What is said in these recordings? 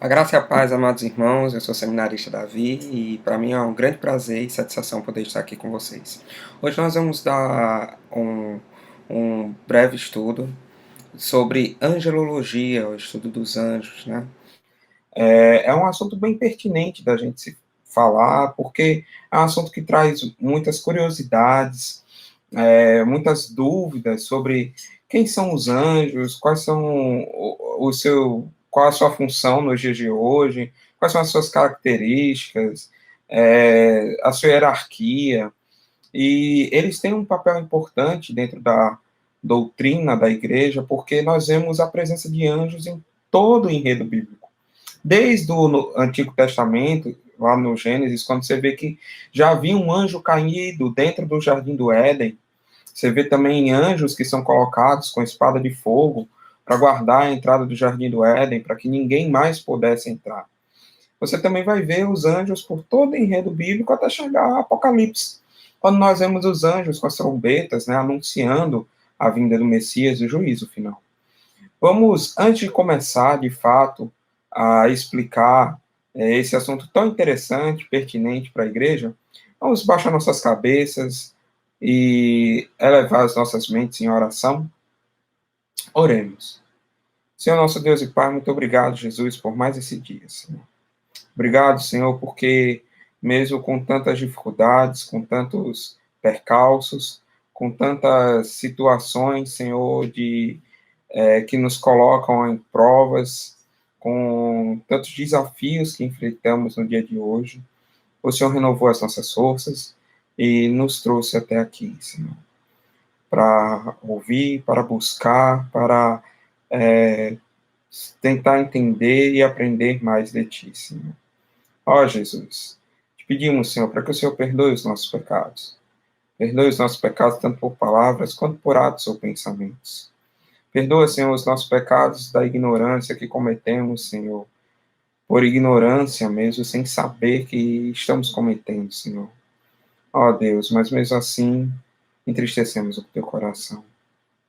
A graça e a paz, amados irmãos, eu sou o seminarista Davi e para mim é um grande prazer e satisfação poder estar aqui com vocês. Hoje nós vamos dar um breve estudo sobre angelologia, o estudo dos anjos, né? É um assunto bem pertinente da gente se falar, porque é um assunto que traz muitas curiosidades, muitas dúvidas sobre quem são os anjos, quais são qual a sua função nos dias de hoje, quais são as suas características, a sua hierarquia, e eles têm um papel importante dentro da doutrina da igreja, porque nós vemos a presença de anjos em todo o enredo bíblico. Desde o Antigo Testamento, lá no Gênesis, quando você vê que já havia um anjo caído dentro do Jardim do Éden, você vê também anjos que são colocados com espada de fogo para guardar a entrada do Jardim do Éden, para que ninguém mais pudesse entrar. Você também vai ver os anjos por todo o enredo bíblico até chegar ao Apocalipse, quando nós vemos os anjos com as trombetas, né, anunciando a vinda do Messias e o juízo final. Vamos, antes de começar, de fato, a explicar esse assunto tão interessante, pertinente para a igreja, vamos baixar nossas cabeças e elevar as nossas mentes em oração. Oremos. Senhor nosso Deus e Pai, muito obrigado, Jesus, por mais esse dia, Senhor. Obrigado, Senhor, porque mesmo com tantas dificuldades, com tantos percalços, com tantas situações, Senhor, que nos colocam em provas, com tantos desafios que enfrentamos no dia de hoje, o Senhor renovou as nossas forças e nos trouxe até aqui, Senhor, para ouvir, para buscar, para tentar entender e aprender mais de Ti, Senhor. Ó Jesus, te pedimos, Senhor, para que o Senhor perdoe os nossos pecados. Perdoe os nossos pecados tanto por palavras quanto por atos ou pensamentos. Perdoa, Senhor, os nossos pecados da ignorância que cometemos, Senhor, por ignorância mesmo, sem saber que estamos cometendo, Senhor. Ó Deus, mas mesmo assim, entristecemos o teu coração.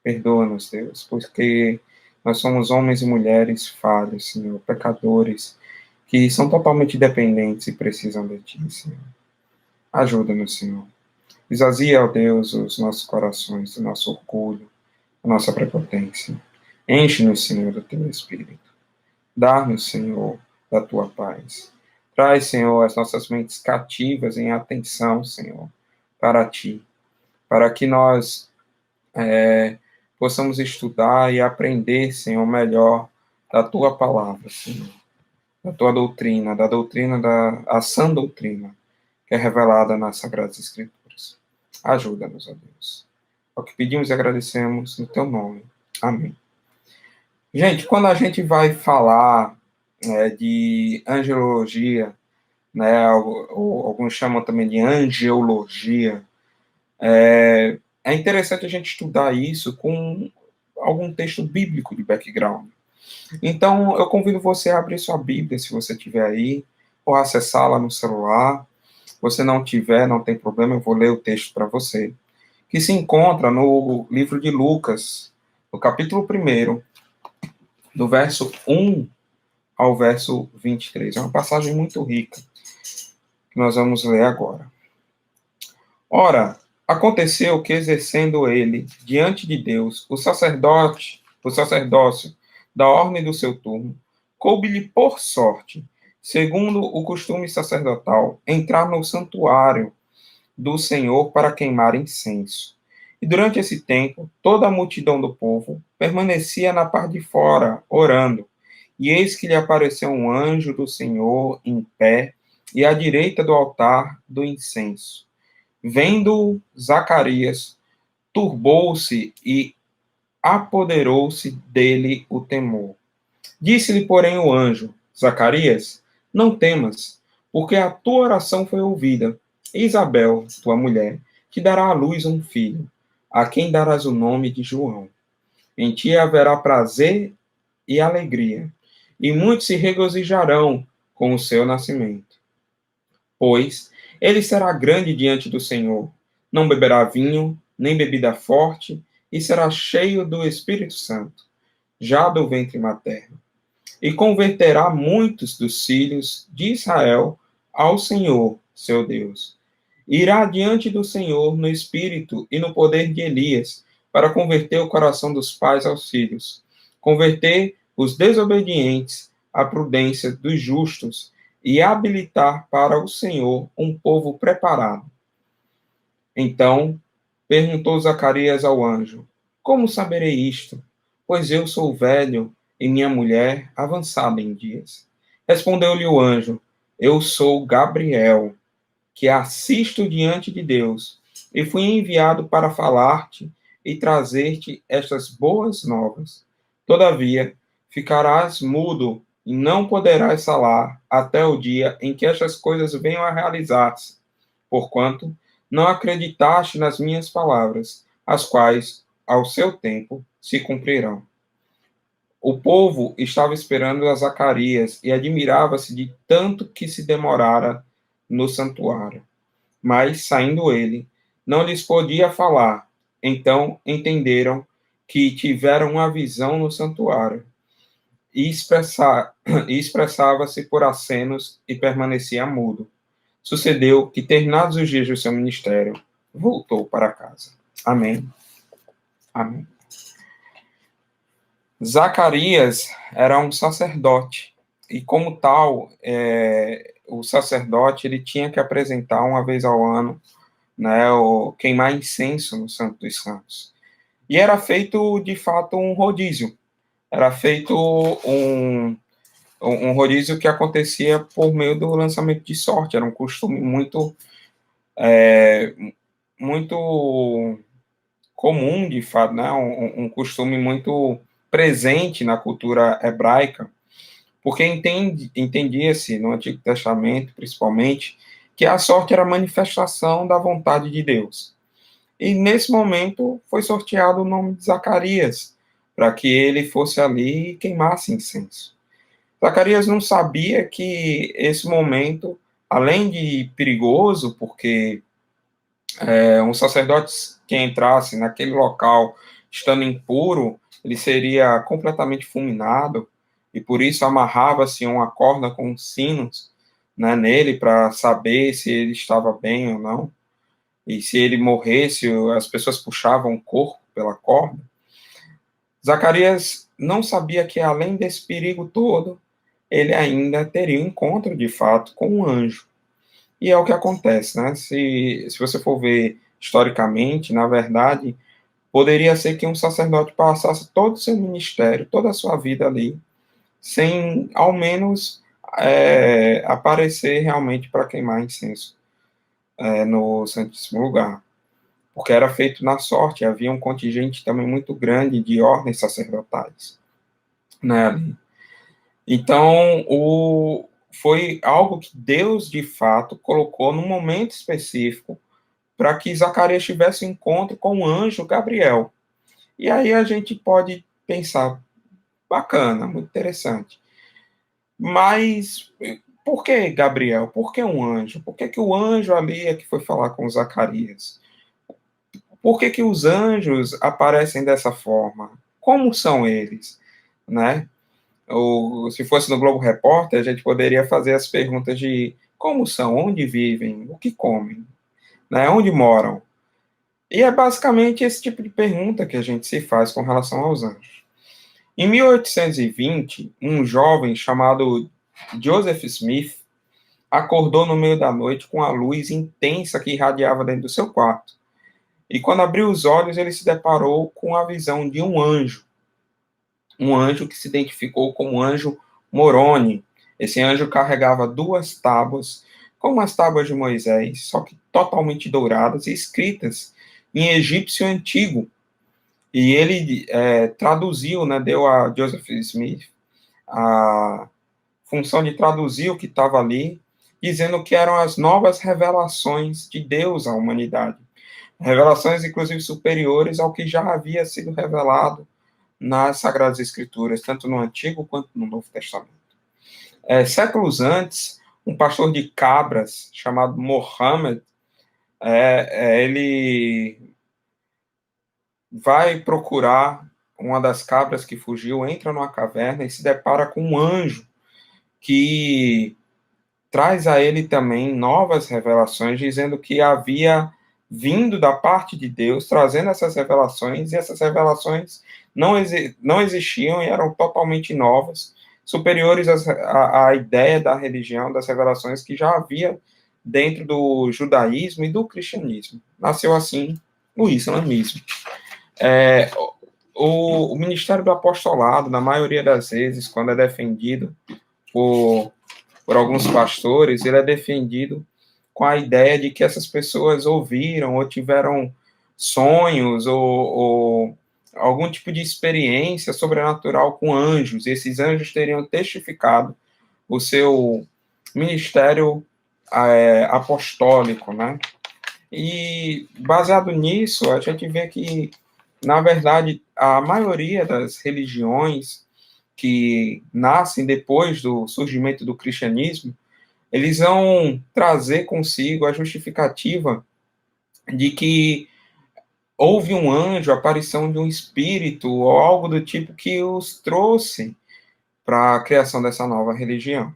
Perdoa-nos, Deus, porque nós somos homens e mulheres falhos, Senhor, pecadores, que são totalmente dependentes e precisam de Ti, Senhor. Ajuda-nos, Senhor. Esvazia, ó Deus, os nossos corações, do nosso orgulho, da nossa prepotência. Enche-nos, Senhor, do Teu Espírito. Dá-nos, Senhor, da Tua paz. Traz, Senhor, as nossas mentes cativas em atenção, Senhor, para Ti, para que nós possamos estudar e aprender, Senhor, melhor da Tua palavra, Senhor, da Tua doutrina, da sã doutrina, que é revelada nas Sagradas Escrituras. Ajuda-nos, ó Deus. É o que pedimos e agradecemos no Teu nome. Amém. Gente, quando a gente vai falar de angelologia, né, ou alguns chamam também de angeologia, é interessante a gente estudar isso com algum texto bíblico de background. Então, eu convido você a abrir sua Bíblia, se você tiver aí, ou acessá-la no celular. Se você não tiver, não tem problema, eu vou ler o texto para você, que se encontra no livro de Lucas, no capítulo 1, do verso 1 ao verso 23. É uma passagem muito rica, que nós vamos ler agora. Ora, aconteceu que, exercendo ele diante de Deus o sacerdócio da ordem do seu turno, coube-lhe por sorte, segundo o costume sacerdotal, entrar no santuário do Senhor para queimar incenso. E durante esse tempo, toda a multidão do povo permanecia na parte de fora, orando. E eis que lhe apareceu um anjo do Senhor em pé, e à direita do altar do incenso. Vendo Zacarias, turbou-se e apoderou-se dele o temor. Disse-lhe, porém, o anjo: Zacarias, não temas, porque a tua oração foi ouvida. Isabel, tua mulher, te dará à luz um filho, a quem darás o nome de João. Em ti haverá prazer e alegria, e muitos se regozijarão com o seu nascimento. Pois ele será grande diante do Senhor, não beberá vinho, nem bebida forte, e será cheio do Espírito Santo, já do ventre materno. e converterá muitos dos filhos de Israel ao Senhor, seu Deus. Irá diante do Senhor no espírito e no poder de Elias, para converter o coração dos pais aos filhos, converter os desobedientes à prudência dos justos e habilitar para o Senhor um povo preparado. Então perguntou Zacarias ao anjo: Como saberei isto? Pois eu sou velho e minha mulher avançada em dias. Respondeu-lhe o anjo: Eu sou Gabriel, que assisto diante de Deus, e fui enviado para falar-te e trazer-te estas boas novas. Todavia, ficarás mudo e não poderás falar até o dia em que estas coisas venham a realizar-se, porquanto não acreditaste nas minhas palavras, as quais, ao seu tempo, se cumprirão. O povo estava esperando a Zacarias e admirava-se de tanto que se demorara no santuário. Mas, saindo ele, não lhes podia falar. Então entenderam que tiveram uma visão no santuário. E expressava-se por acenos e permanecia mudo. Sucedeu que, terminados os dias do seu ministério, voltou para casa. Amém. Amém. Zacarias era um sacerdote, e como tal, o sacerdote ele tinha que apresentar uma vez ao ano, né, o queimar incenso no Santo dos Santos. E era feito, de fato, um rodízio. Era feito um rodízio que acontecia por meio do lançamento de sorte. Era um costume muito comum, de fato, né? Um costume muito presente na cultura hebraica, porque entendia-se no Antigo Testamento, principalmente, que a sorte era a manifestação da vontade de Deus. E nesse momento foi sorteado o nome de Zacarias, para que ele fosse ali e queimasse incenso. Zacarias não sabia que esse momento, além de perigoso, porque um sacerdote que entrasse naquele local estando impuro, ele seria completamente fulminado, e por isso amarrava-se uma corda com sinos, né, nele para saber se ele estava bem ou não. E se ele morresse, as pessoas puxavam o corpo pela corda. Zacarias não sabia que, além desse perigo todo, ele ainda teria um encontro de fato com um anjo. E é o que acontece, né? Se você for ver historicamente, na verdade, poderia ser que um sacerdote passasse todo o seu ministério, toda a sua vida ali, sem ao menos aparecer realmente para queimar incenso no Santíssimo Lugar, porque era feito na sorte, havia um contingente também muito grande de ordens sacerdotais, né? Então, foi algo que Deus, de fato, colocou num momento específico para que Zacarias tivesse um encontro com o anjo Gabriel. E aí a gente pode pensar, bacana, muito interessante. Mas por que Gabriel? Por que um anjo? Por que o anjo ali é que foi falar com Zacarias? Por que os anjos aparecem dessa forma? Como são eles? Né? Ou, se fosse no Globo Repórter, a gente poderia fazer as perguntas de como são, onde vivem, o que comem, né? Onde moram. E é basicamente esse tipo de pergunta que a gente se faz com relação aos anjos. Em 1820, um jovem chamado Joseph Smith acordou no meio da noite com a luz intensa que irradiava dentro do seu quarto. E quando abriu os olhos, ele se deparou com a visão de um anjo. Um anjo que se identificou como anjo Moroni. Esse anjo carregava duas tábuas, como as tábuas de Moisés, só que totalmente douradas e escritas em egípcio antigo. E ele traduziu, né, deu a Joseph Smith a função de traduzir o que estava ali, dizendo que eram as novas revelações de Deus à humanidade. Revelações, inclusive, superiores ao que já havia sido revelado nas Sagradas Escrituras, tanto no Antigo quanto no Novo Testamento. Séculos antes, um pastor de cabras chamado Mohammed, ele vai procurar uma das cabras que fugiu entra numa caverna e se depara com um anjo que traz a ele também novas revelações, dizendo que havia vindo da parte de Deus, trazendo essas revelações, e essas revelações não existiam e eram totalmente novas, superiores à ideia da religião, das revelações que já havia dentro do judaísmo e do cristianismo. Nasceu assim o islamismo. O ministério do apostolado, na maioria das vezes, quando é defendido por alguns pastores, ele é defendido com a ideia de que essas pessoas ouviram ou tiveram sonhos ou algum tipo de experiência sobrenatural com anjos. E esses anjos teriam testificado o seu ministério apostólico, né? E baseado nisso, a gente vê que, na verdade, a maioria das religiões que nascem depois do surgimento do cristianismo, eles vão trazer consigo a justificativa de que houve um anjo, a aparição de um espírito ou algo do tipo que os trouxe para a criação dessa nova religião.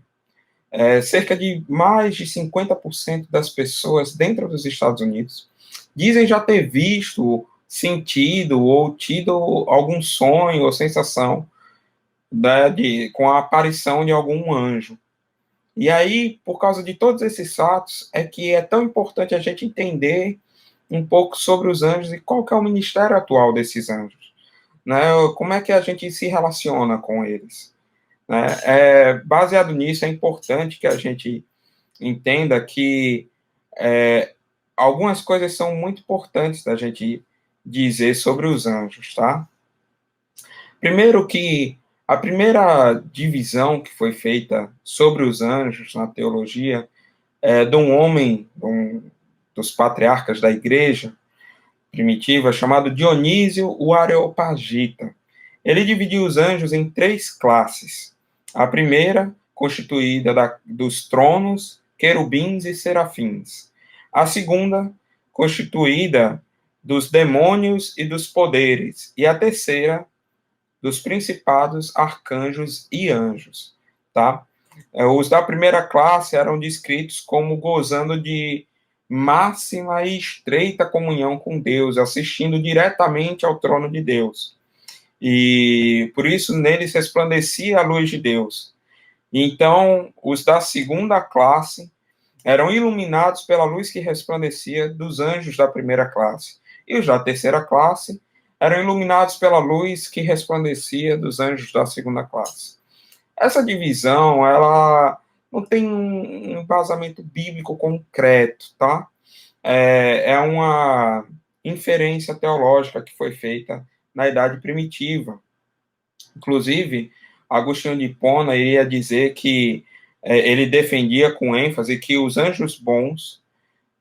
Cerca de mais de 50% das pessoas dentro dos Estados Unidos dizem já ter visto, sentido ou tido algum sonho ou sensação com a aparição de algum anjo. E aí, por causa de todos esses fatos, é que é tão importante a gente entender um pouco sobre os anjos e qual que é o ministério atual desses anjos, né? Como é que a gente se relaciona com eles, né? Baseado nisso, é importante que a gente entenda que algumas coisas são muito importantes da gente dizer sobre os anjos, tá? Primeiro que a primeira divisão que foi feita sobre os anjos na teologia é de um homem, dos patriarcas da igreja primitiva, chamado Dionísio o Areopagita. Ele dividiu os anjos em 3 classes. A primeira, constituída dos tronos, querubins e serafins. A segunda, constituída dos demônios e dos poderes. E a terceira, dos principados, arcanjos e anjos. Tá? Os da primeira classe eram descritos como gozando de máxima e estreita comunhão com Deus, assistindo diretamente ao trono de Deus. E por isso neles resplandecia a luz de Deus. Então, os da segunda classe eram iluminados pela luz que resplandecia dos anjos da primeira classe. E os da terceira classe eram iluminados pela luz que resplandecia dos anjos da segunda classe. Essa divisão, ela não tem um embasamento bíblico concreto, tá? É uma inferência teológica que foi feita na Idade Primitiva. Inclusive, Agostinho de Hipona iria dizer que ele defendia com ênfase que os anjos bons,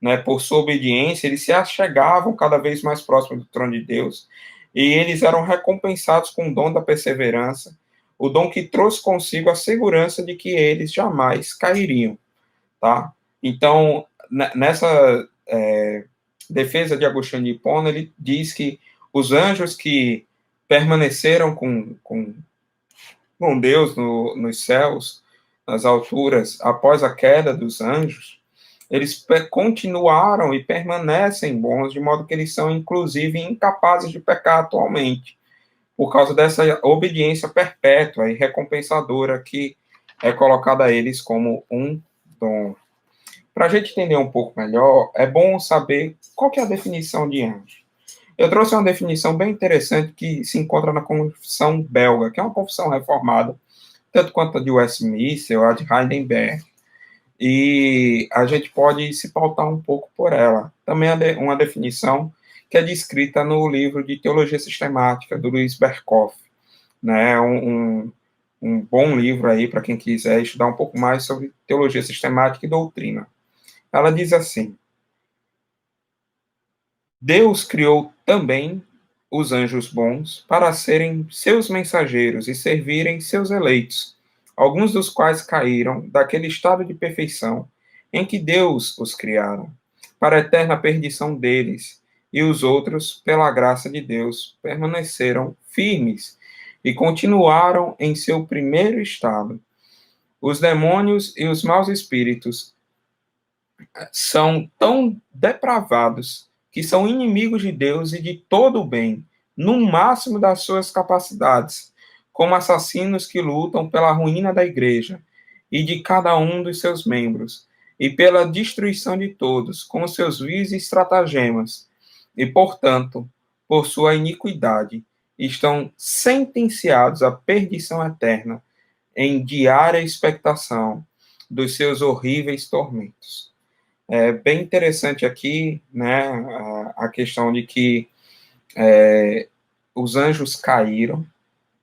né, por sua obediência, eles se achegavam cada vez mais próximo do trono de Deus, e eles eram recompensados com o dom da perseverança, o dom que trouxe consigo a segurança de que eles jamais cairiam, tá? Então, nessa defesa de Agostinho de Hipona, ele diz que os anjos que permaneceram com Deus nos céus, nas alturas, após a queda dos anjos, eles continuaram e permanecem bons, de modo que eles são, inclusive, incapazes de pecar atualmente, por causa dessa obediência perpétua e recompensadora que é colocada a eles como um dom. Para a gente entender um pouco melhor, é bom saber qual que é a definição de anjo. Eu trouxe uma definição bem interessante que se encontra na Confissão Belga, que é uma confissão reformada, tanto quanto a de Westminster ou a de Heidelberg, e a gente pode se pautar um pouco por ela. Também é uma definição que é descrita no livro de Teologia Sistemática, do Luiz Berkhoff, né? Um bom livro aí para quem quiser estudar um pouco mais sobre teologia sistemática e doutrina. Ela diz assim: Deus criou também os anjos bons para serem seus mensageiros e servirem seus eleitos, alguns dos quais caíram daquele estado de perfeição em que Deus os criara, para a eterna perdição deles, e os outros, pela graça de Deus, permaneceram firmes e continuaram em seu primeiro estado. Os demônios e os maus espíritos são tão depravados que são inimigos de Deus e de todo o bem, no máximo das suas capacidades, como assassinos que lutam pela ruína da igreja e de cada um dos seus membros, e pela destruição de todos, com seus vis e estratagemas, e, portanto, por sua iniquidade, estão sentenciados à perdição eterna, em diária expectação dos seus horríveis tormentos. É bem interessante aqui, né, a questão de que os anjos caíram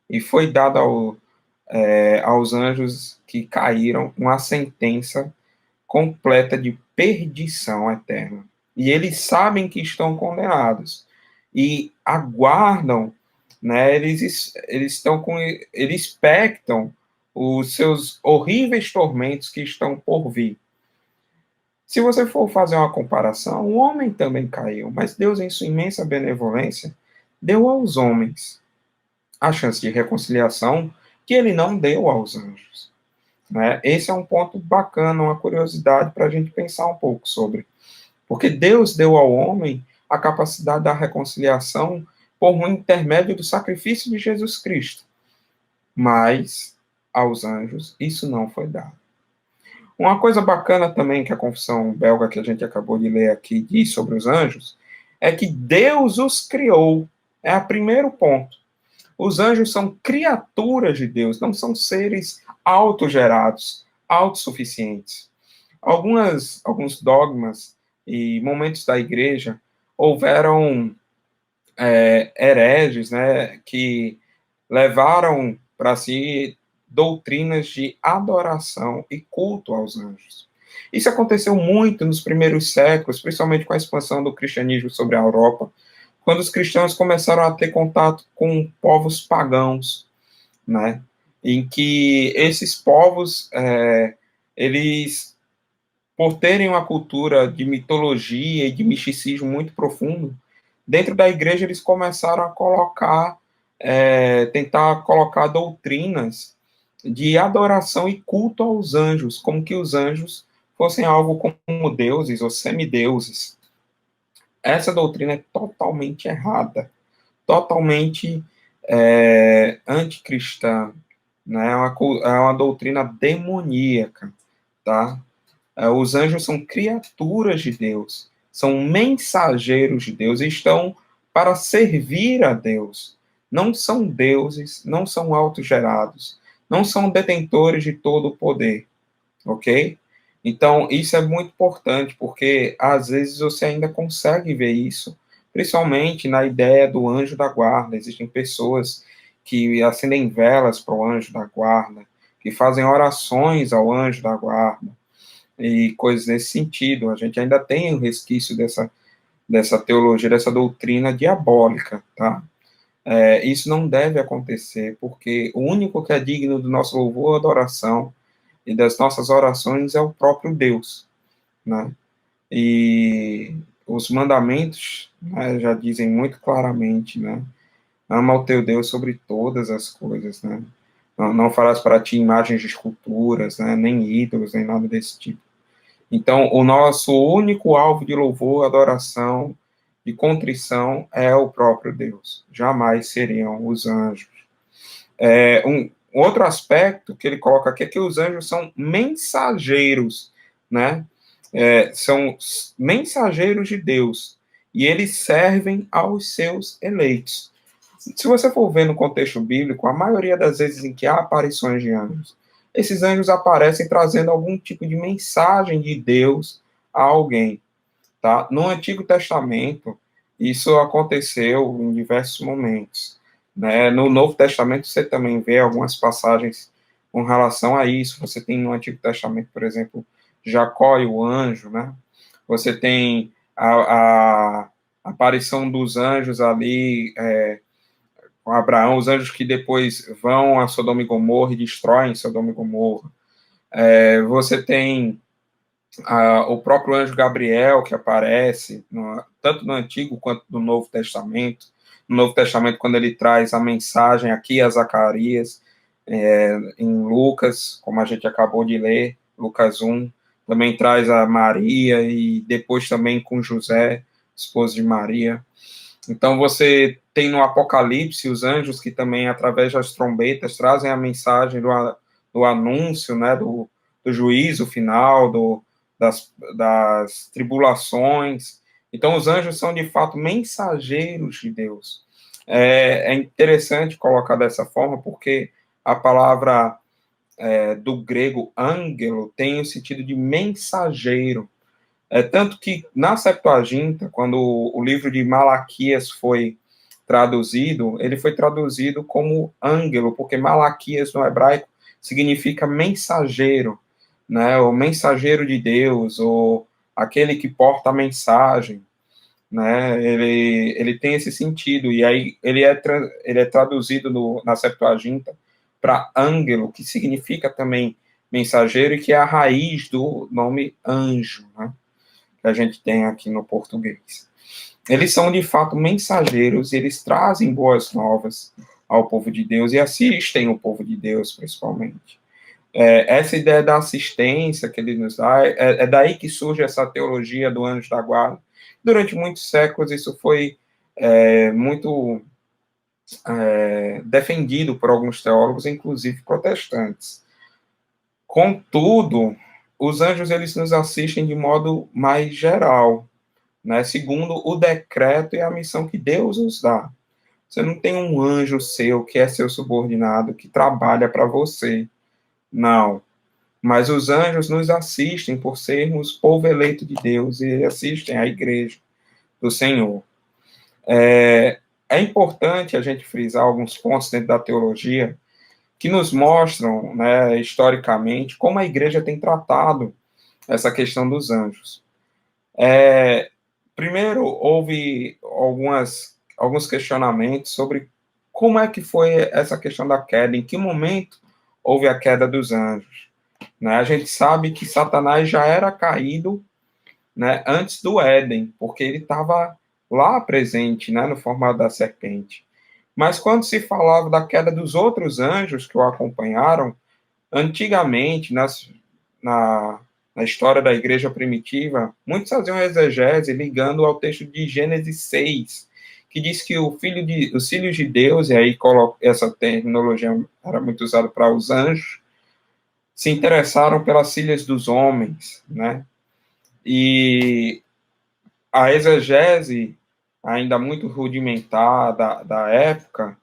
e foi dado aos anjos que caíram uma sentença completa de perdição eterna. E eles sabem que estão condenados e aguardam, né, eles estão com, eles expectam os seus horríveis tormentos que estão por vir. Se você for fazer uma comparação, o homem também caiu, mas Deus, em sua imensa benevolência, deu aos homens a chance de reconciliação que ele não deu aos anjos. Né? Esse é um ponto bacana, uma curiosidade para a gente pensar um pouco sobre. Porque Deus deu ao homem a capacidade da reconciliação por um intermédio do sacrifício de Jesus Cristo. Mas aos anjos isso não foi dado. Uma coisa bacana também que a Confissão Belga que a gente acabou de ler aqui diz sobre os anjos é que Deus os criou. É o primeiro ponto. Os anjos são criaturas de Deus, não são seres autogerados, autossuficientes. Alguns dogmas e momentos da igreja houveram hereges, né, que levaram para si doutrinas de adoração e culto aos anjos. Isso aconteceu muito nos primeiros séculos, principalmente com a expansão do cristianismo sobre a Europa, quando os cristãos começaram a ter contato com povos pagãos, né, em que esses povos, eles, por terem uma cultura de mitologia e de misticismo muito profundo, dentro da igreja eles começaram a tentar colocar doutrinas de adoração e culto aos anjos, como que os anjos fossem algo como deuses ou semideuses. Essa doutrina é totalmente errada, totalmente anticristã, né? É uma doutrina demoníaca, tá? Os anjos são criaturas de Deus, são mensageiros de Deus e estão para servir a Deus. Não são deuses, não são autogerados, não são detentores de todo o poder, ok? Então, isso é muito importante, porque às vezes você ainda consegue ver isso, principalmente na ideia do anjo da guarda. Existem pessoas que acendem velas para o anjo da guarda, que fazem orações ao anjo da guarda, e coisas nesse sentido. A gente ainda tem um resquício dessa teologia, dessa doutrina diabólica, tá? Isso não deve acontecer, porque o único que é digno do nosso louvor e adoração e das nossas orações é o próprio Deus, né? E os mandamentos, né, já dizem muito claramente, né? Ama o teu Deus sobre todas as coisas, né? Não farás para ti imagens de esculturas, né? Nem ídolos, nem nada desse tipo. Então, o nosso único alvo de louvor, adoração, de contrição é o próprio Deus. Jamais seriam os anjos. Um outro aspecto que ele coloca aqui é que os anjos são mensageiros, né? São mensageiros de Deus e eles servem aos seus eleitos. Se você for ver no contexto bíblico, a maioria das vezes em que há aparições de anjos, esses anjos aparecem trazendo algum tipo de mensagem de Deus a alguém, tá? No Antigo Testamento, isso aconteceu em diversos momentos, né? No Novo Testamento, você também vê algumas passagens com relação a isso. Você tem no Antigo Testamento, por exemplo, Jacó e o anjo, né? Você tem a aparição dos anjos ali, com Abraão, os anjos que depois vão a Sodoma e Gomorra e destroem Sodoma e Gomorra. Você tem O próprio anjo Gabriel, que aparece tanto no Antigo quanto no Novo Testamento. No Novo Testamento, quando ele traz a mensagem aqui a Zacarias, em Lucas, como a gente acabou de ler, Lucas 1, também traz a Maria e depois também com José, esposo de Maria. Então você tem no Apocalipse os anjos que também, através das trombetas, trazem a mensagem do anúncio, né, do juízo final, das tribulações. Então os anjos são de fato mensageiros de Deus. É interessante colocar dessa forma, porque a palavra do grego ângelo tem o sentido de mensageiro. Tanto que na Septuaginta, quando o livro de Malaquias foi traduzido, ele foi traduzido como ângelo, porque Malaquias no hebraico significa mensageiro, né? O mensageiro de Deus, ou aquele que porta a mensagem, né? Ele tem esse sentido, e aí ele é traduzido na Septuaginta para ângelo, que significa também mensageiro, e que é a raiz do nome anjo, né? Que a gente tem aqui no português. Eles são, de fato, mensageiros, e eles trazem boas novas ao povo de Deus e assistem o povo de Deus, principalmente. Essa ideia da assistência que ele nos dá, é daí que surge essa teologia do anjo da guarda. Durante muitos séculos, isso foi muito defendido por alguns teólogos, inclusive protestantes. Contudo, os anjos eles nos assistem de modo mais geral, né, segundo o decreto e a missão que Deus nos dá. Você não tem um anjo seu que é seu subordinado, que trabalha para você. Não. Mas os anjos nos assistem por sermos povo eleito de Deus e assistem à igreja do Senhor. É importante a gente frisar alguns pontos dentro da teologia que nos mostram, né, historicamente, como a igreja tem tratado essa questão dos anjos. Primeiro, houve alguns questionamentos sobre como é que foi essa questão da queda, em que momento houve a queda dos anjos. Né? A gente sabe que Satanás já era caído, né, antes do Éden, porque ele estava lá presente, né, no formato da serpente. Mas quando se falava da queda dos outros anjos que o acompanharam, antigamente, na, na história da igreja primitiva, muitos faziam exegese ligando ao texto de Gênesis 6, que diz que os filhos de Deus, e aí essa terminologia era muito usada para os anjos, se interessaram pelas filhas dos homens, né? E a exegese, ainda muito rudimentar da época,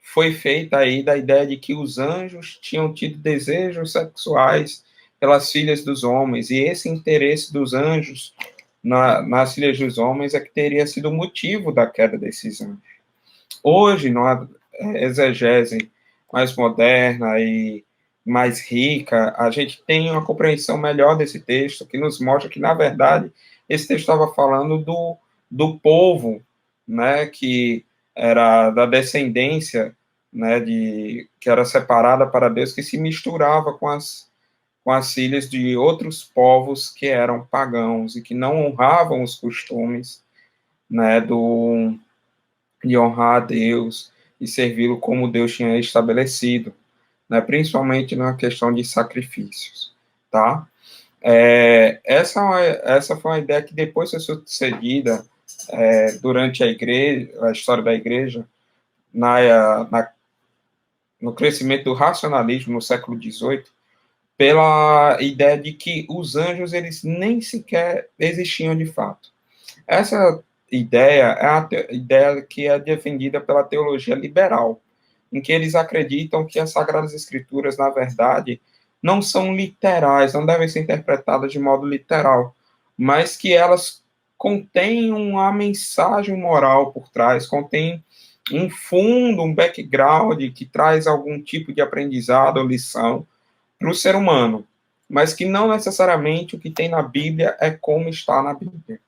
foi feita aí da ideia de que os anjos tinham tido desejos sexuais pelas filhas dos homens, e esse interesse dos anjos nas filhas dos homens é que teria sido o motivo da queda desses anjos. Hoje, numa exegese mais moderna e mais rica, a gente tem uma compreensão melhor desse texto, que nos mostra que, na verdade, esse texto estava falando do povo, né, que era da descendência, né, que era separada para Deus, que se misturava com as filhas de outros povos que eram pagãos e que não honravam os costumes, né, de honrar a Deus e servi-lo como Deus tinha estabelecido, né, principalmente na questão de sacrifícios, tá? Essa foi uma ideia que depois foi sucedida durante a história da igreja, no crescimento do racionalismo no século XVIII, pela ideia de que os anjos eles nem sequer existiam de fato. Essa ideia é a ideia que é defendida pela teologia liberal, em que eles acreditam que as Sagradas Escrituras, na verdade, não são literais, não devem ser interpretadas de modo literal, mas que elas contêm uma mensagem moral por trás, contêm um fundo, um background que traz algum tipo de aprendizado ou lição para o ser humano, mas que não necessariamente o que tem na Bíblia é como está na Bíblia.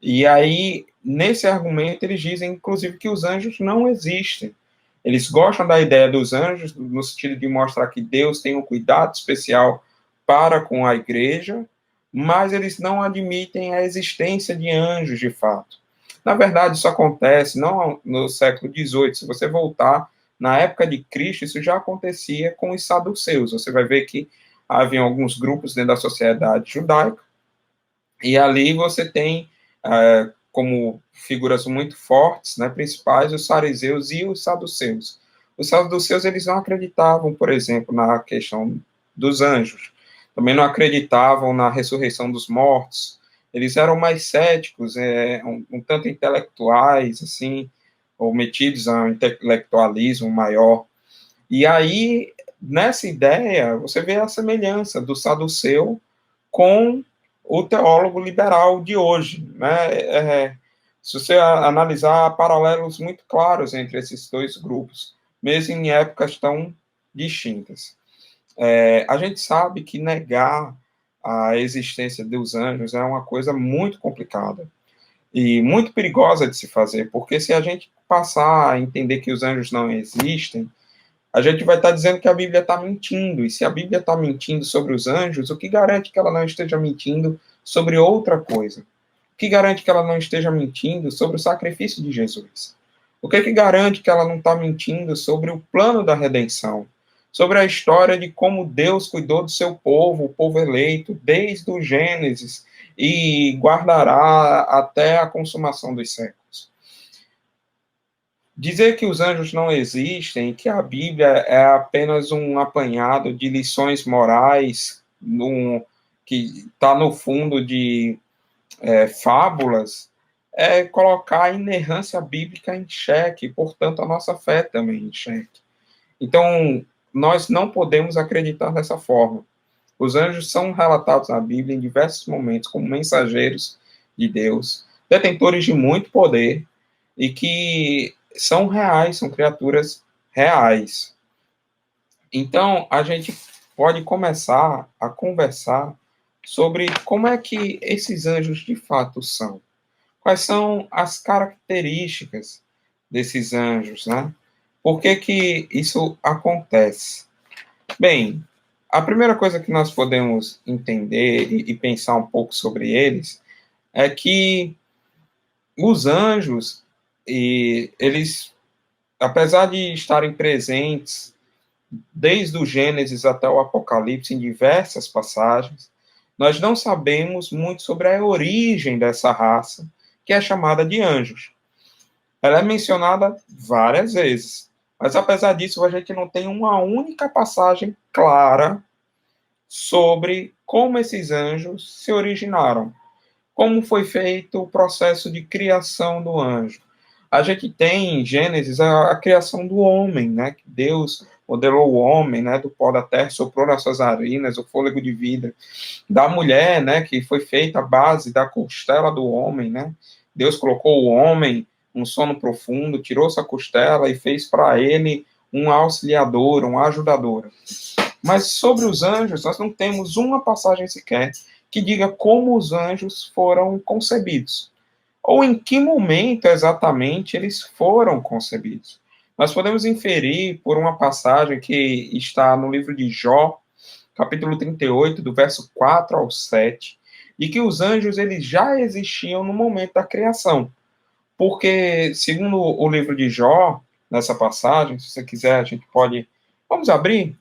E aí, nesse argumento, eles dizem, inclusive, que os anjos não existem. Eles gostam da ideia dos anjos, no sentido de mostrar que Deus tem um cuidado especial para com a igreja, mas eles não admitem a existência de anjos de fato. Na verdade, isso acontece não no século XVIII. Se você voltar na época de Cristo, isso já acontecia com os saduceus. Você vai ver que havia alguns grupos dentro da sociedade judaica, e ali você tem como figuras muito fortes, né, principais, os fariseus e os saduceus. Os saduceus, eles não acreditavam, por exemplo, na questão dos anjos. Também não acreditavam na ressurreição dos mortos. Eles eram mais céticos, um tanto intelectuais, assim, ou metidos a um intelectualismo maior. E aí, nessa ideia, você vê a semelhança do saduceu com o teólogo liberal de hoje, né? Se você analisar, há paralelos muito claros entre esses dois grupos, mesmo em épocas tão distintas. A gente sabe que negar a existência dos anjos é uma coisa muito complicada e muito perigosa de se fazer, porque se a gente passar a entender que os anjos não existem, a gente vai estar dizendo que a Bíblia está mentindo. E se a Bíblia está mentindo sobre os anjos, o que garante que ela não esteja mentindo sobre outra coisa? O que garante que ela não esteja mentindo sobre o sacrifício de Jesus? O que garante que ela não está mentindo sobre o plano da redenção? Sobre a história de como Deus cuidou do seu povo, o povo eleito, desde o Gênesis, e guardará até a consumação dos séculos. Dizer que os anjos não existem, que a Bíblia é apenas um apanhado de lições morais, que está no fundo de fábulas, é colocar a inerrância bíblica em xeque, portanto, a nossa fé também em xeque. Então, nós não podemos acreditar dessa forma. Os anjos são relatados na Bíblia em diversos momentos como mensageiros de Deus, detentores de muito poder, e que são reais, são criaturas reais. Então, a gente pode começar a conversar sobre como é que esses anjos de fato são. Quais são as características desses anjos, né? Por que que isso acontece? Bem, a primeira coisa que nós podemos entender e pensar um pouco sobre eles é que os anjos, eles, apesar de estarem presentes desde o Gênesis até o Apocalipse em diversas passagens, nós não sabemos muito sobre a origem dessa raça, que é chamada de anjos. Ela é mencionada várias vezes, mas apesar disso, a gente não tem uma única passagem clara sobre como esses anjos se originaram, como foi feito o processo de criação do anjo. A gente tem em Gênesis a criação do homem, né? Que Deus modelou o homem, né? Do pó da terra, soprou nas suas narinas o fôlego de vida. Da mulher, né? Que foi feita a base da costela do homem, né? Deus colocou o homem num sono profundo, tirou sua costela e fez para ele um auxiliador, um ajudador. Mas sobre os anjos, nós não temos uma passagem sequer que diga como os anjos foram concebidos, ou em que momento exatamente eles foram concebidos. Nós podemos inferir por uma passagem que está no livro de Jó, capítulo 38, do verso 4 ao 7, de que os anjos eles já existiam no momento da criação. Porque, segundo o livro de Jó, nessa passagem, se você quiser, a gente pode. Vamos abrir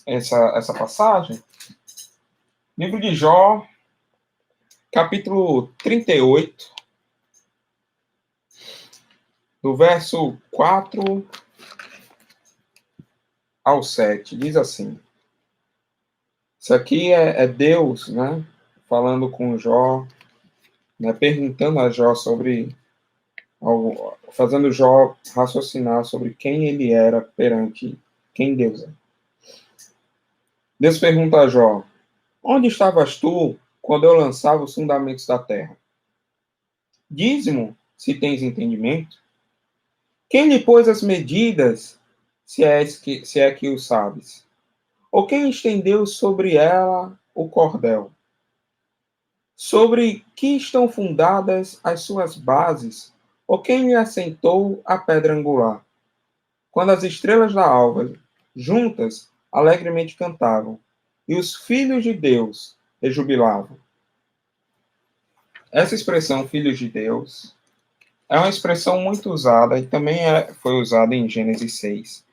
essa passagem? Livro de Jó, capítulo 38, do verso 4 ao 7, diz assim. Isso aqui é Deus, né, falando com Jó, né, perguntando a Jó sobre, fazendo Jó raciocinar sobre quem ele era perante quem Deus é. Deus pergunta a Jó, onde estavas tu quando eu lançava os fundamentos da terra? Dize-mo, se tens entendimento. Quem lhe pôs as medidas, se é que o sabes? Ou quem estendeu sobre ela o cordel? Sobre que estão fundadas as suas bases? Ou quem lhe assentou a pedra angular? Quando as estrelas da alva, juntas, alegremente cantavam, e os filhos de Deus rejubilavam. Essa expressão, filhos de Deus, é uma expressão muito usada e também foi usada em Gênesis 6,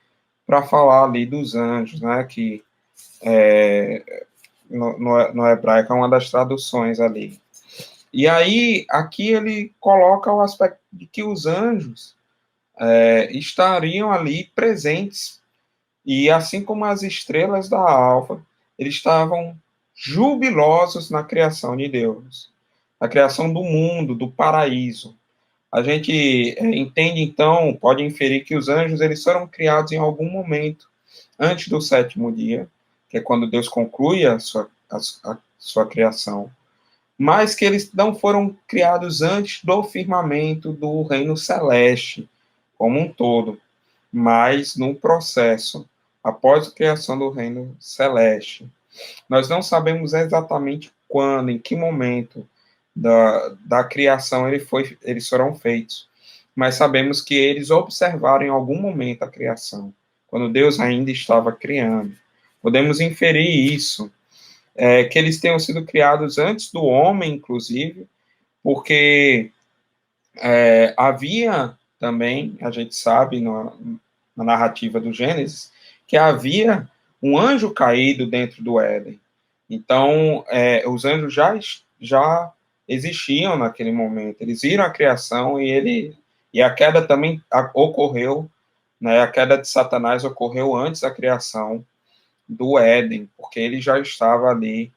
para falar ali dos anjos, né, que no hebraico é uma das traduções ali. E aí, aqui ele coloca o aspecto de que os anjos estariam ali presentes, e assim como as estrelas da alva, eles estavam jubilosos na criação de Deus, na criação do mundo, do paraíso. A gente entende, então, pode inferir que os anjos eles foram criados em algum momento antes do sétimo dia, que é quando Deus conclui a sua criação, mas que eles não foram criados antes do firmamento do reino celeste como um todo, mas no processo, após a criação do reino celeste. Nós não sabemos exatamente quando, em que momento da criação eles foram feitos, mas sabemos que eles observaram em algum momento a criação, quando Deus ainda estava criando. Podemos inferir isso, que eles tenham sido criados antes do homem, inclusive, porque havia também, a gente sabe, na narrativa do Gênesis, que havia um anjo caído dentro do Éden. Então, os anjos já existiam naquele momento. Eles viram a criação e a queda também ocorreu, né? A queda de Satanás ocorreu antes da criação do Éden, porque ele já estava ali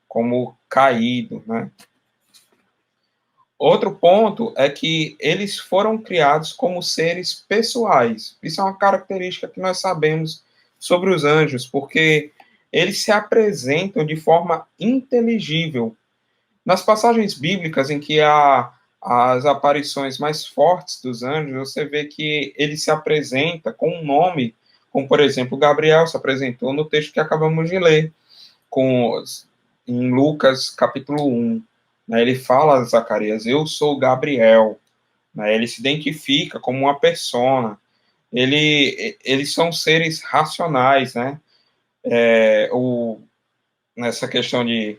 como caído, né? Outro ponto é que eles foram criados como seres pessoais. Isso é uma característica que nós sabemos sobre os anjos, porque eles se apresentam de forma inteligível. Nas passagens bíblicas em que há as aparições mais fortes dos anjos, você vê que ele se apresenta com um nome, como, por exemplo, Gabriel se apresentou no texto que acabamos de ler, em Lucas, capítulo 1. Né, ele fala a Zacarias, eu sou Gabriel. Né, ele se identifica como uma persona. Eles são seres racionais, né? Nessa questão de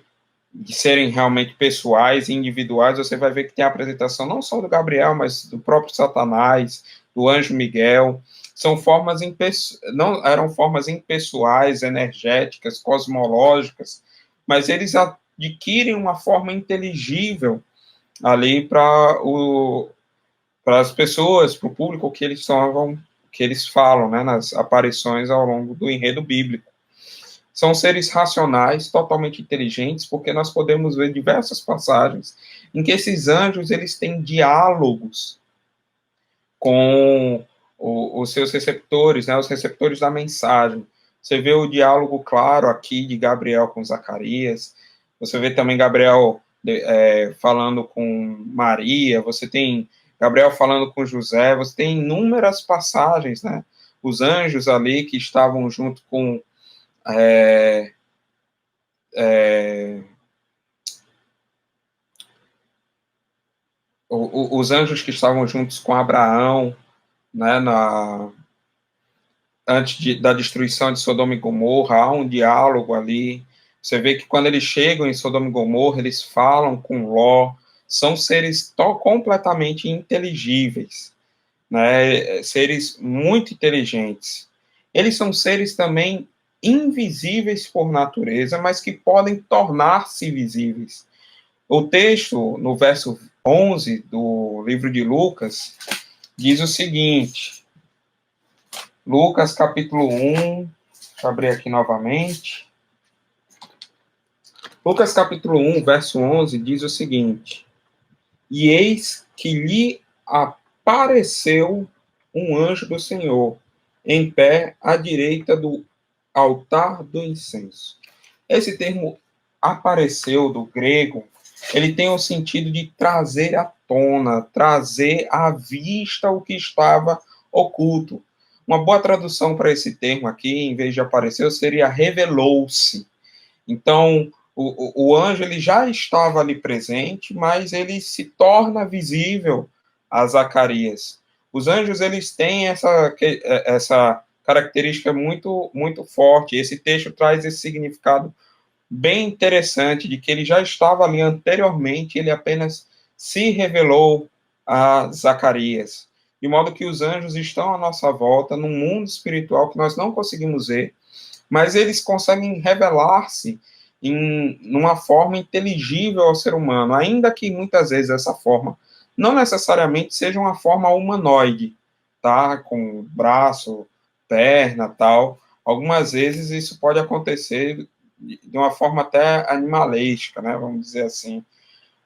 serem realmente pessoais e individuais, você vai ver que tem a apresentação não só do Gabriel, mas do próprio Satanás, do anjo Miguel. São formas não eram formas impessoais, energéticas, cosmológicas, mas eles adquirem uma forma inteligível ali para as pessoas, para o público que eles falam, né, nas aparições ao longo do enredo bíblico. São seres racionais, totalmente inteligentes, porque nós podemos ver diversas passagens em que esses anjos eles têm diálogos com os seus receptores, né, os receptores da mensagem. Você vê o diálogo claro aqui de Gabriel com Zacarias, você vê também Gabriel falando com Maria, você tem Gabriel falando com José, você tem inúmeras passagens, né, os anjos ali que estavam junto com os anjos que estavam juntos com Abraão, né, antes da destruição de Sodoma e Gomorra, há um diálogo ali. Você vê que quando eles chegam em Sodoma e Gomorra, eles falam com Ló, são seres completamente inteligíveis, né, seres muito inteligentes. Eles são seres também invisíveis por natureza, mas que podem tornar-se visíveis. O texto, no verso 11 do livro de Lucas, diz o seguinte, Lucas capítulo 1, deixa eu abrir aqui novamente. Lucas capítulo 1, verso 11, diz o seguinte, e eis que lhe apareceu um anjo do Senhor, em pé à direita do altar do incenso. Esse termo apareceu do grego, ele tem o sentido de trazer à tona, trazer à vista o que estava oculto. Uma boa tradução para esse termo aqui, em vez de apareceu, seria revelou-se. Então, o anjo ele já estava ali presente, mas ele se torna visível a Zacarias. Os anjos eles têm essa característica muito, muito forte. Esse texto traz esse significado bem interessante de que ele já estava ali anteriormente, ele apenas se revelou a Zacarias. De modo que os anjos estão à nossa volta, num mundo espiritual que nós não conseguimos ver, mas eles conseguem revelar-se numa forma inteligível ao ser humano, ainda que muitas vezes essa forma não necessariamente seja uma forma humanoide, tá? Com braço, perna, tal. Algumas vezes isso pode acontecer de uma forma até animalesca, né? Vamos dizer assim,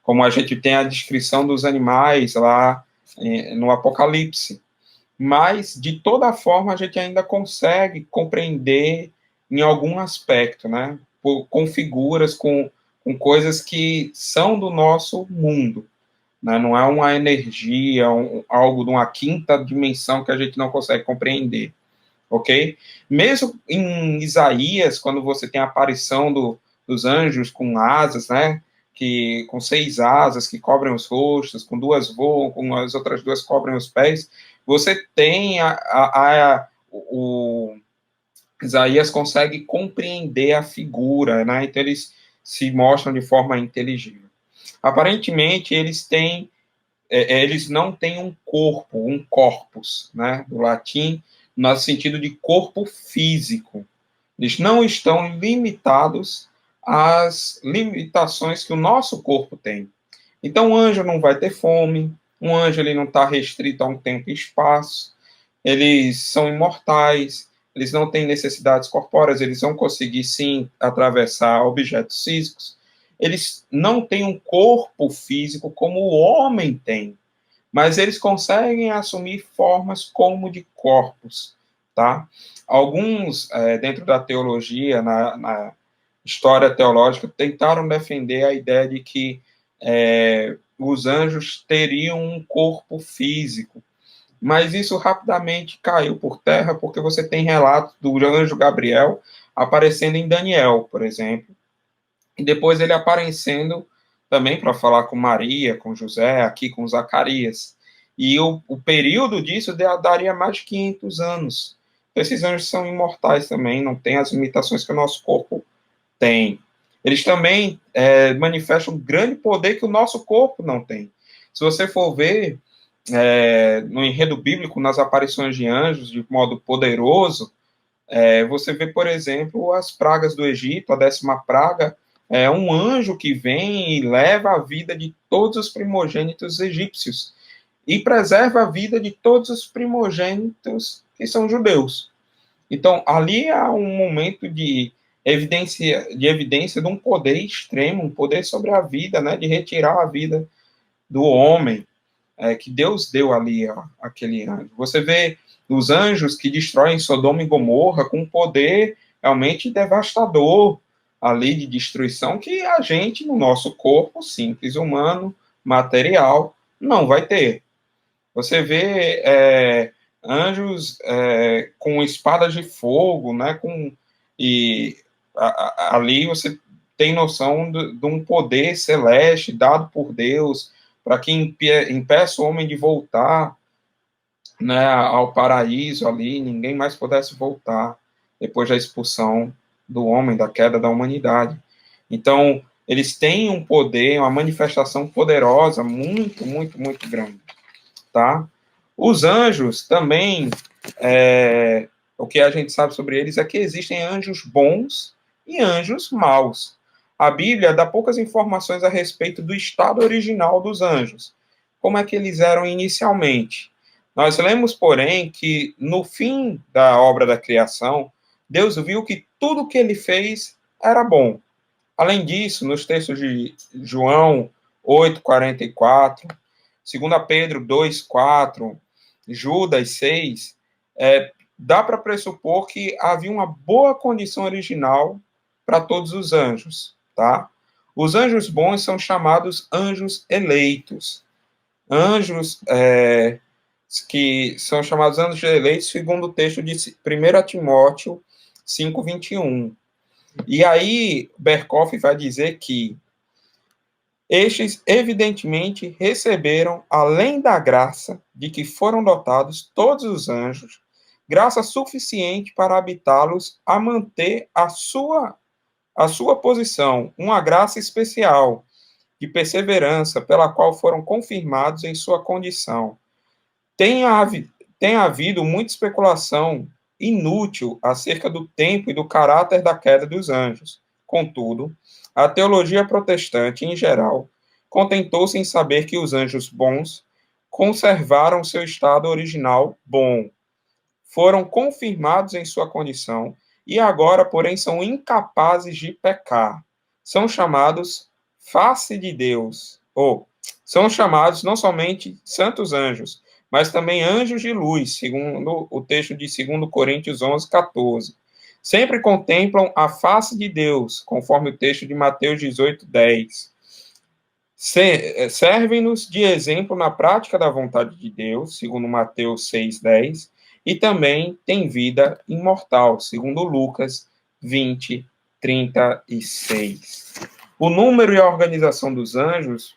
como a gente tem a descrição dos animais lá no Apocalipse. Mas, de toda forma, a gente ainda consegue compreender em algum aspecto, né? Com figuras, com coisas que são do nosso mundo. Né? Não é uma energia, algo de uma quinta dimensão que a gente não consegue compreender. Ok? Mesmo em Isaías, quando você tem a aparição dos anjos com asas, né? Com 6 asas que cobrem os rostos, com 2 voam, com as outras 2 cobrem os pés, você tem o Isaías consegue compreender a figura, né? Então eles se mostram de forma inteligível. Aparentemente eles não têm um corpo, um corpus, né? Do latim, no sentido de corpo físico. Eles não estão limitados às limitações que o nosso corpo tem. Então, o anjo não vai ter fome, um anjo ele não está restrito a um tempo e espaço, eles são imortais, eles não têm necessidades corpóreas, eles vão conseguir, sim, atravessar objetos físicos. Eles não têm um corpo físico como o homem tem, mas eles conseguem assumir formas como de corpos, tá? Alguns, dentro da teologia, na história teológica, tentaram defender a ideia de que os anjos teriam um corpo físico, mas isso rapidamente caiu por terra, porque você tem relatos do anjo Gabriel aparecendo em Daniel, por exemplo, e depois ele aparecendo também para falar com Maria, com José, aqui com Zacarias. E o período disso daria mais de 500 anos. Então, esses anjos são imortais também, não têm as limitações que o nosso corpo tem. Eles também manifestam um grande poder que o nosso corpo não tem. Se você for ver no enredo bíblico, nas aparições de anjos, de modo poderoso, você vê, por exemplo, as pragas do Egito, a 10ª praga, é um anjo que vem e leva a vida de todos os primogênitos egípcios e preserva a vida de todos os primogênitos que são judeus. Então, ali há um momento de evidência de um poder extremo, um poder sobre a vida, né, de retirar a vida do homem, que Deus deu ali aquele anjo. Você vê os anjos que destroem Sodoma e Gomorra com um poder realmente devastador ali de destruição que a gente, no nosso corpo simples, humano, material, não vai ter. Você vê anjos com espadas de fogo, né? E ali você tem noção de um poder celeste dado por Deus para que impeça o homem de voltar, né, ao paraíso ali, ninguém mais pudesse voltar depois da expulsão do homem, da queda da humanidade. Então, eles têm um poder, uma manifestação poderosa, muito, muito, muito grande, tá? Os anjos também, o que a gente sabe sobre eles é que existem anjos bons e anjos maus. A Bíblia dá poucas informações a respeito do estado original dos anjos, como é que eles eram inicialmente. Nós lemos, porém, que no fim da obra da criação, Deus viu que tudo que ele fez era bom. Além disso, nos textos de João 8:44, 2 Pedro 2:4, Judas 6, dá para pressupor que havia uma boa condição original para todos os anjos, tá? Os anjos bons são chamados anjos eleitos. Anjos que são chamados anjos eleitos segundo o texto de 1 Timóteo 5:21. E aí, Berkoff vai dizer que estes, evidentemente, receberam, além da graça de que foram dotados todos os anjos, graça suficiente para habitá-los a manter a sua posição, uma graça especial de perseverança pela qual foram confirmados em sua condição. Tem, tem havido muita especulação inútil acerca do tempo e do caráter da queda dos anjos. Contudo, a teologia protestante, em geral, contentou-se em saber que os anjos bons conservaram seu estado original bom, foram confirmados em sua condição e agora, porém, são incapazes de pecar. São chamados face de Deus, ou são chamados não somente santos anjos, mas também anjos de luz, segundo o texto de 2 Coríntios 11, 14. Sempre contemplam a face de Deus, conforme o texto de Mateus 18, 10. Servem-nos de exemplo na prática da vontade de Deus, segundo Mateus 6, 10, e também têm vida imortal, segundo Lucas 20, 36. O número e a organização dos anjos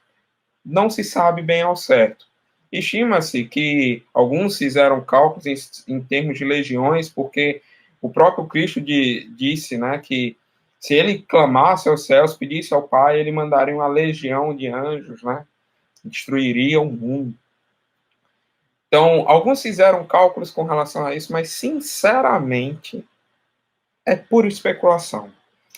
não se sabe bem ao certo. Estima-se que alguns fizeram cálculos em termos de legiões, porque o próprio Cristo disse, né, que se ele clamasse aos céus, pedisse ao Pai, ele mandaria uma legião de anjos, né, destruiria o mundo. Então, alguns fizeram cálculos com relação a isso, mas, sinceramente, é pura especulação.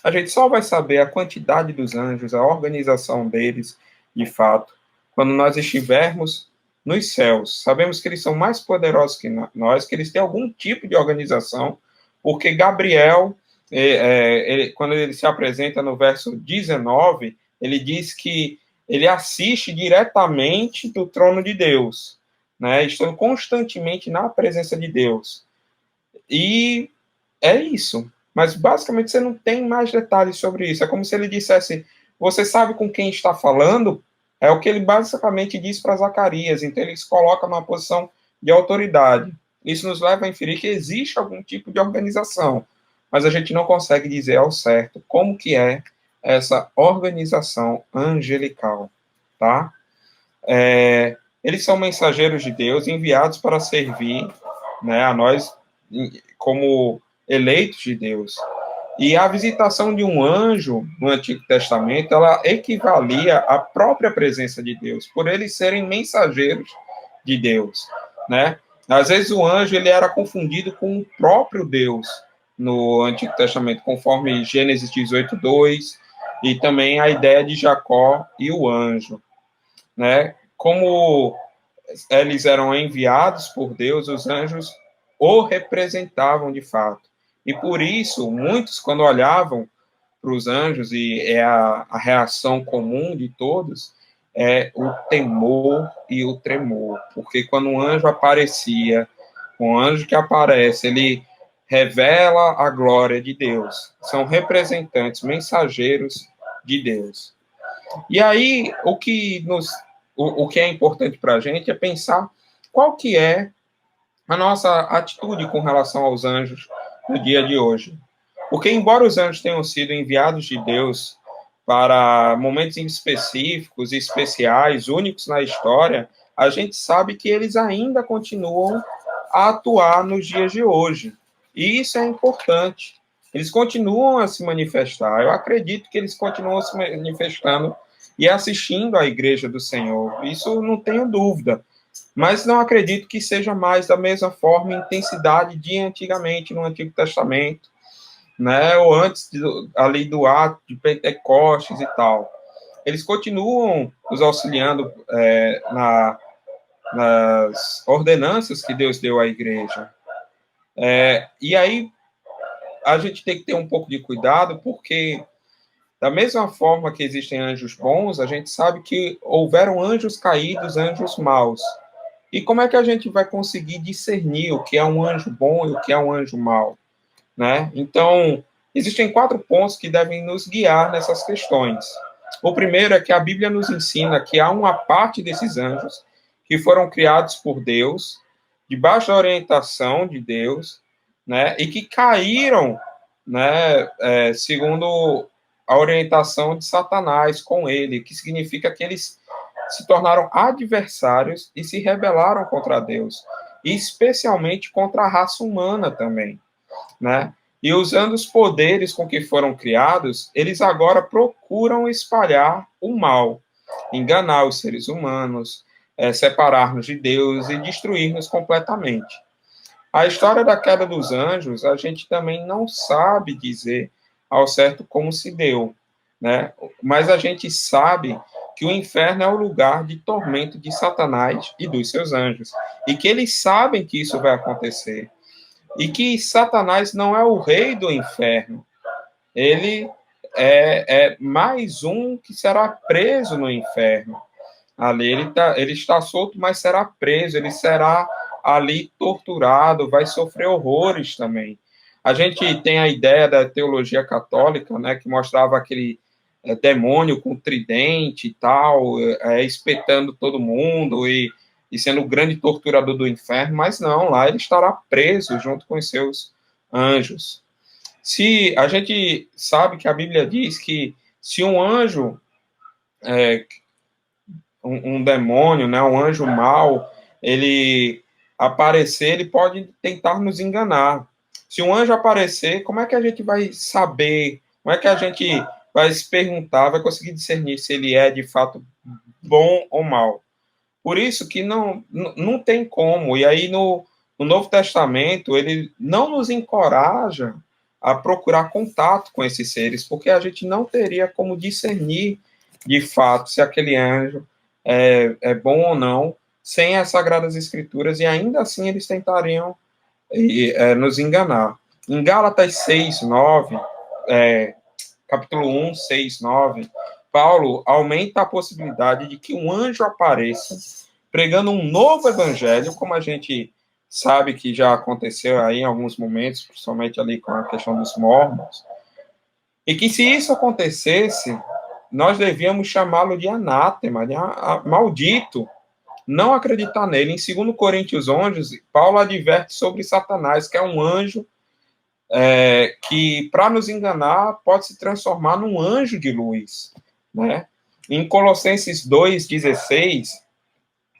A gente só vai saber a quantidade dos anjos, a organização deles, de fato, quando nós estivermos nos céus. Sabemos que eles são mais poderosos que nós, que eles têm algum tipo de organização, porque Gabriel, quando ele se apresenta no verso 19, ele diz que ele assiste diretamente do trono de Deus, né, estando constantemente na presença de Deus. E é isso. Mas, basicamente, você não tem mais detalhes sobre isso. É como se ele dissesse, você sabe com quem está falando? É o que ele basicamente diz para Zacarias. Então, ele se coloca numa posição de autoridade. Isso nos leva a inferir que existe algum tipo de organização, mas a gente não consegue dizer ao certo como que é essa organização angelical, tá? Eles são mensageiros de Deus, enviados para servir, né, a nós como eleitos de Deus. E a visitação de um anjo no Antigo Testamento, ela equivalia à própria presença de Deus, por eles serem mensageiros de Deus, né? Às vezes o anjo ele era confundido com o próprio Deus no Antigo Testamento, conforme Gênesis 18, 2, e também a ideia de Jacó e o anjo, né? Como eles eram enviados por Deus, os anjos o representavam de fato. E por isso, muitos, quando olhavam para os anjos, e é a reação comum de todos, é o temor e o tremor. Porque quando um anjo aparecia, um anjo que aparece, ele revela a glória de Deus. São representantes, mensageiros de Deus. E aí, o que é importante para a gente é pensar qual que é a nossa atitude com relação aos anjos no dia de hoje. Porque, embora os anjos tenham sido enviados de Deus para momentos específicos, especiais, únicos na história, a gente sabe que eles ainda continuam a atuar nos dias de hoje. E isso é importante. Eles continuam a se manifestar. Eu acredito que eles continuam se manifestando e assistindo à Igreja do Senhor. Isso não tenho dúvida. Mas não acredito que seja mais da mesma forma e intensidade de antigamente, no Antigo Testamento, né? Ou antes ali do ato de Pentecostes e tal. Eles continuam nos auxiliando nas ordenanças que Deus deu à igreja. E aí a gente tem que ter um pouco de cuidado, porque da mesma forma que existem anjos bons, a gente sabe que houveram anjos caídos, anjos maus. E como é que a gente vai conseguir discernir o que é um anjo bom e o que é um anjo mau, né? Então, existem 4 pontos que devem nos guiar nessas questões. O primeiro é que a Bíblia nos ensina que há uma parte desses anjos que foram criados por Deus, debaixo da orientação de Deus, né? E que caíram, né? Segundo a orientação de Satanás com ele, que significa que eles se tornaram adversários e se rebelaram contra Deus. especialmente contra a raça humana também, né? E usando os poderes com que foram criados, eles agora procuram espalhar o mal, enganar os seres humanos, separar-nos de Deus e destruir-nos completamente. A história da queda dos anjos, a gente também não sabe dizer ao certo como se deu, né? Mas a gente sabe que o inferno é o lugar de tormento de Satanás e dos seus anjos, e que eles sabem que isso vai acontecer, e que Satanás não é o rei do inferno, ele é mais um que será preso no inferno. Ali ele está solto, mas será preso, ele será ali torturado, vai sofrer horrores também. A gente tem a ideia da teologia católica, né, que mostrava aquele demônio com tridente e tal, espetando todo mundo e sendo o grande torturador do inferno, mas não, lá ele estará preso junto com os seus anjos. Se a gente sabe que a Bíblia diz que se um anjo é, um demônio, né, um anjo mau, ele aparecer, ele pode tentar nos enganar. Se um anjo aparecer, como é que a gente vai saber? Como é que a gente vai se perguntar, vai conseguir discernir se ele é de fato bom ou mal? Por isso que não tem como. E aí no Novo Testamento, ele não nos encoraja a procurar contato com esses seres, porque a gente não teria como discernir de fato se aquele anjo é bom ou não, sem as Sagradas Escrituras, e ainda assim eles tentariam nos enganar. Em Gálatas 6, 9, capítulo 1, 6, 9, Paulo aumenta a possibilidade de que um anjo apareça pregando um novo evangelho, como a gente sabe que já aconteceu aí em alguns momentos, principalmente ali com a questão dos mormons, e que se isso acontecesse, nós devíamos chamá-lo de anátema, de maldito, não acreditar nele. Em 2 Coríntios 11, Paulo adverte sobre Satanás, que é um anjo que, para nos enganar, pode se transformar num anjo de luz, né? Em Colossenses 2,16,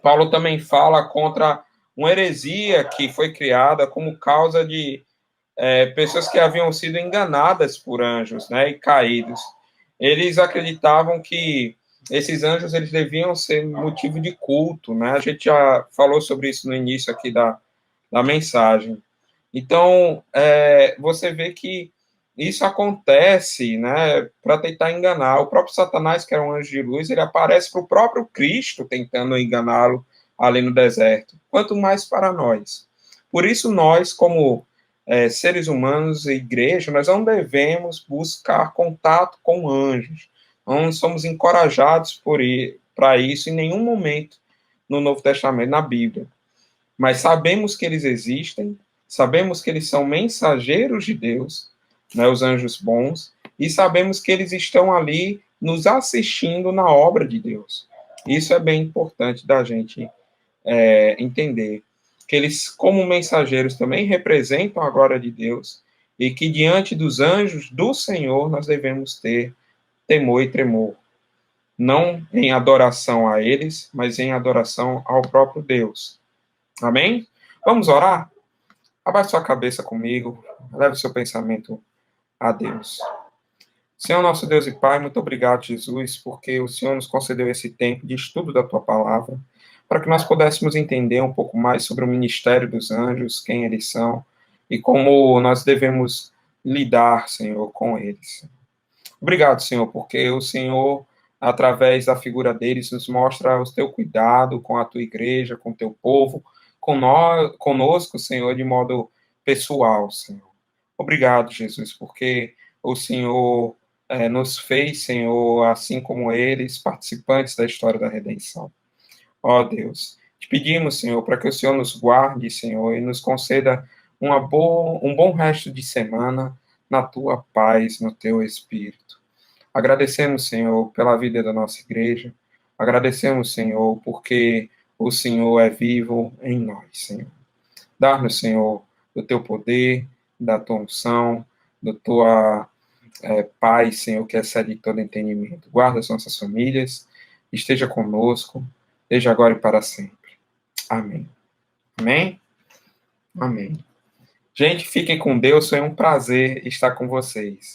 Paulo também fala contra uma heresia que foi criada como causa de pessoas que haviam sido enganadas por anjos, né, e caídos. Eles acreditavam que esses anjos eles deviam ser motivo de culto, né? A gente já falou sobre isso no início aqui da mensagem. Então, você vê que isso acontece, né, para tentar enganar. O próprio Satanás, que era um anjo de luz, ele aparece para o próprio Cristo tentando enganá-lo ali no deserto. Quanto mais para nós. Por isso, nós, como seres humanos e igreja, nós não devemos buscar contato com anjos. Não somos encorajados para isso em nenhum momento no Novo Testamento, na Bíblia. Mas sabemos que eles existem, sabemos que eles são mensageiros de Deus, né, os anjos bons, e sabemos que eles estão ali nos assistindo na obra de Deus. Isso é bem importante da gente entender. Que eles, como mensageiros, também representam a glória de Deus, e que diante dos anjos do Senhor nós devemos ter temor e tremor. Não em adoração a eles, mas em adoração ao próprio Deus. Amém? Vamos orar? Abaixe sua cabeça comigo, leve o seu pensamento a Deus. Senhor, nosso Deus e Pai, muito obrigado, Jesus, porque o Senhor nos concedeu esse tempo de estudo da Tua Palavra, para que nós pudéssemos entender um pouco mais sobre o ministério dos anjos, quem eles são, e como nós devemos lidar, Senhor, com eles. Obrigado, Senhor, porque o Senhor, através da figura deles, nos mostra o Teu cuidado com a Tua igreja, com o Teu povo, conosco, Senhor, de modo pessoal, Senhor. Obrigado, Jesus, porque o Senhor nos fez, Senhor, assim como eles, participantes da história da redenção. Ó Deus, te pedimos, Senhor, para que o Senhor nos guarde, Senhor, e nos conceda um bom resto de semana na Tua paz, no Teu Espírito. Agradecemos, Senhor, pela vida da nossa igreja. Agradecemos, Senhor, porque o Senhor é vivo em nós, Senhor. Dá-nos, Senhor, do Teu poder, da Tua unção, da Tua paz, Senhor, que excede todo entendimento. Guarda as nossas famílias, esteja conosco, desde agora e para sempre. Amém. Amém? Amém. Gente, fiquem com Deus, foi um prazer estar com vocês.